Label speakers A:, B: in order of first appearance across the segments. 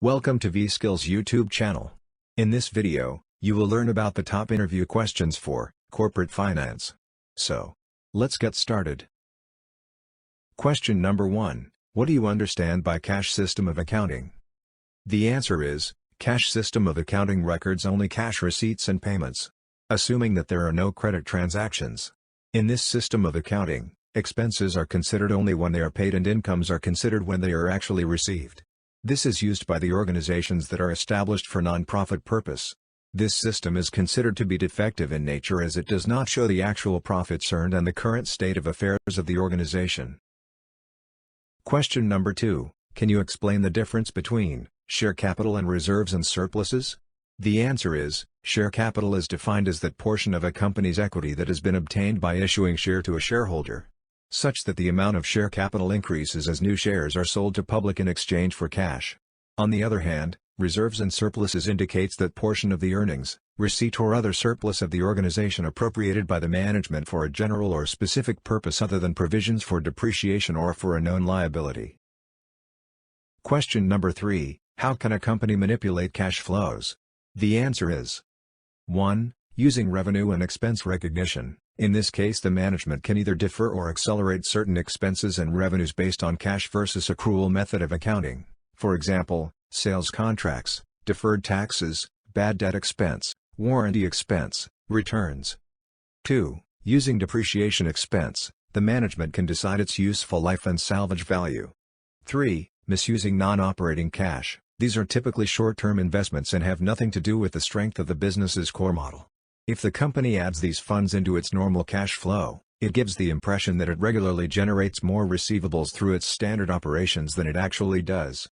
A: Welcome to vSkills YouTube channel. In this video, you will learn about the top interview questions for corporate finance. So, let's get started. Question number 1. What do you understand by cash system of accounting? The answer is, cash system of accounting records only cash receipts and payments, assuming that there are no credit transactions. In this system of accounting, expenses are considered only when they are paid and incomes are considered when they are actually received. This is used by the organizations that are established for non-profit purpose. This system is considered to be defective in nature as it does not show the actual profits earned and the current state of affairs of the organization. Question number 2. Can you explain the difference between share capital and reserves and surpluses? The answer is, share capital is defined as that portion of a company's equity that has been obtained by issuing share to a shareholder, such that the amount of share capital increases as new shares are sold to public in exchange for cash. On the other hand, reserves and surpluses indicates that portion of the earnings, receipt or other surplus of the organization appropriated by the management for a general or specific purpose other than provisions for depreciation or for a known liability. Question number 3. How can a company manipulate cash flows? The answer is 1. Using revenue and expense recognition. In this case, the management can either defer or accelerate certain expenses and revenues based on cash versus accrual method of accounting. For example, sales contracts, deferred taxes, bad debt expense, warranty expense, returns. 2. Using depreciation expense, the management can decide its useful life and salvage value. 3. Misusing non-operating cash. These are typically short-term investments and have nothing to do with the strength of the business's core model. If the company adds these funds into its normal cash flow, it gives the impression that it regularly generates more receivables through its standard operations than it actually does.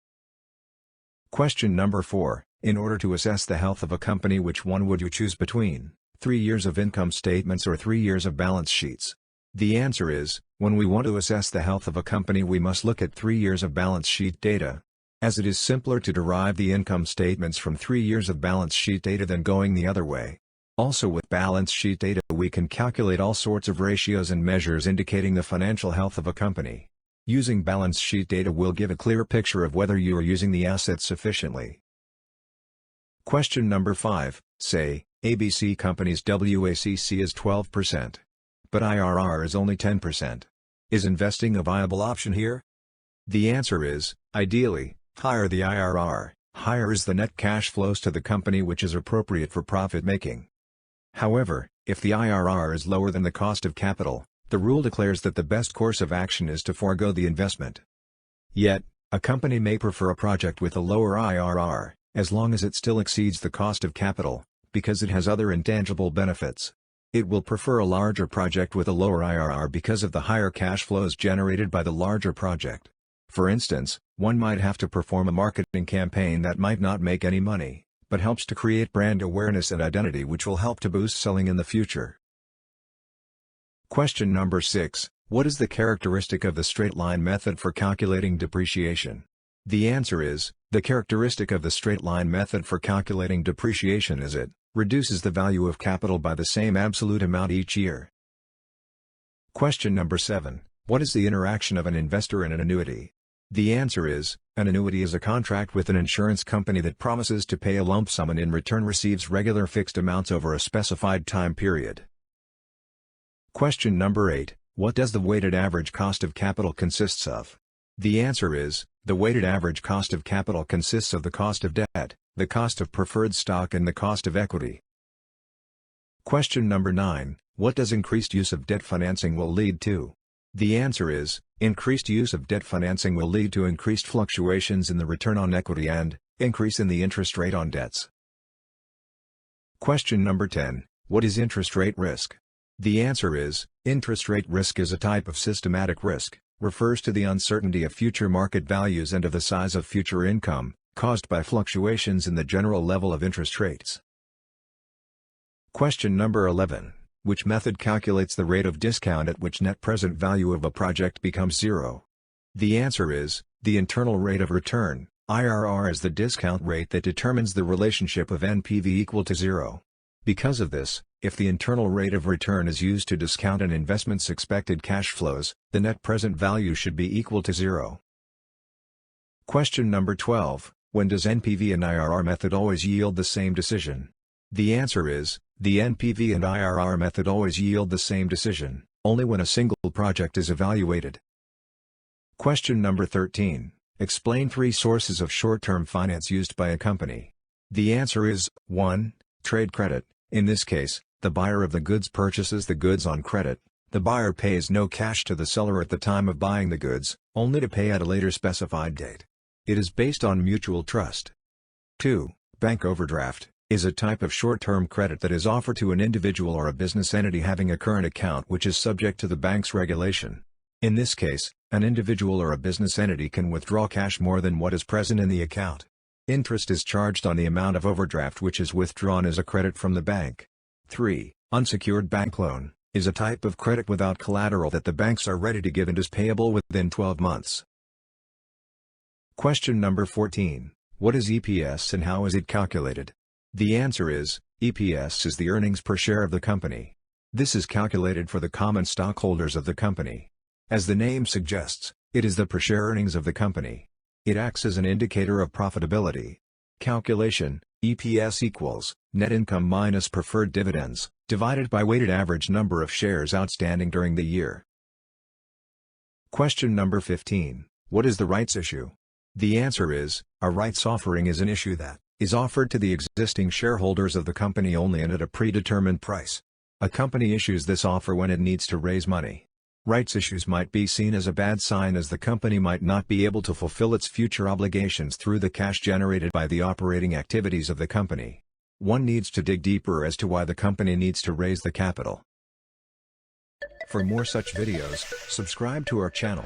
A: Question number 4. In order to assess the health of a company, which one would you choose between 3 years of income statements or 3 years of balance sheets? The answer is, when we want to assess the health of a company, we must look at 3 years of balance sheet data, as it is simpler to derive the income statements from 3 years of balance sheet data than going the other way. Also, with balance sheet data we can calculate all sorts of ratios and measures indicating the financial health of a company. Using balance sheet data will give a clear picture of whether you are using the assets sufficiently. Question number 5. Say, ABC company's WACC is 12%, but IRR is only 10%. Is investing a viable option here? The answer is, ideally, higher the IRR, higher is the net cash flows to the company which is appropriate for profit making. However, if the IRR is lower than the cost of capital, the rule declares that the best course of action is to forego the investment. Yet, a company may prefer a project with a lower IRR, as long as it still exceeds the cost of capital, because it has other intangible benefits. It will prefer a larger project with a lower IRR because of the higher cash flows generated by the larger project. For instance, one might have to perform a marketing campaign that might not make any money, but helps to create brand awareness and identity which will help to boost selling in the future. Question number 6. What is the characteristic of the straight-line method for calculating depreciation? The answer is, the characteristic of the straight-line method for calculating depreciation is it reduces the value of capital by the same absolute amount each year. Question number 7. What is the interaction of an investor and an annuity? The answer is, an annuity is a contract with an insurance company that promises to pay a lump sum and in return receives regular fixed amounts over a specified time period. Question number 8. What does the weighted average cost of capital consists of? The answer is, the weighted average cost of capital consists of the cost of debt, the cost of preferred stock and the cost of equity. Question number 9. What does increased use of debt financing will lead to? The answer is, increased use of debt financing will lead to increased fluctuations in the return on equity and increase in the interest rate on debts. Question number 10. What is interest rate risk? The answer is, interest rate risk is a type of systematic risk, refers to the uncertainty of future market values and of the size of future income, caused by fluctuations in the general level of interest rates. Question number 11. Which method calculates the rate of discount at which net present value of a project becomes zero? The answer is, the internal rate of return, IRR, is the discount rate that determines the relationship of NPV equal to zero. Because of this, if the internal rate of return is used to discount an investment's expected cash flows, the net present value should be equal to zero. Question number 12. When does NPV and IRR method always yield the same decision? The answer is, the NPV and IRR method always yield the same decision, only when a single project is evaluated. Question number 13. Explain 3 sources of short-term finance used by a company. The answer is, 1. Trade credit. In this case, the buyer of the goods purchases the goods on credit. The buyer pays no cash to the seller at the time of buying the goods, only to pay at a later specified date. It is based on mutual trust. 2. Bank overdraft is a type of short-term credit that is offered to an individual or a business entity having a current account which is subject to the bank's regulation. In this case, an individual or a business entity can withdraw cash more than what is present in the account. Interest is charged on the amount of overdraft which is withdrawn as a credit from the bank. 3. Unsecured bank loan is a type of credit without collateral that the banks are ready to give and is payable within 12 months. Question number 14. What is EPS and how is it calculated? The answer is, EPS is the earnings per share of the company. This is calculated for the common stockholders of the company. As the name suggests, it is the per share earnings of the company. It acts as an indicator of profitability. Calculation: EPS equals net income minus preferred dividends, divided by weighted average number of shares outstanding during the year. Question number 15. What is the rights issue? The answer is, a rights offering is an issue that is offered to the existing shareholders of the company only and at a predetermined price. A company issues this offer when it needs to raise money. Rights issues might be seen as a bad sign as the company might not be able to fulfill its future obligations through the cash generated by the operating activities of the company. One needs to dig deeper as to why the company needs to raise the capital. For more such videos, subscribe to our channel.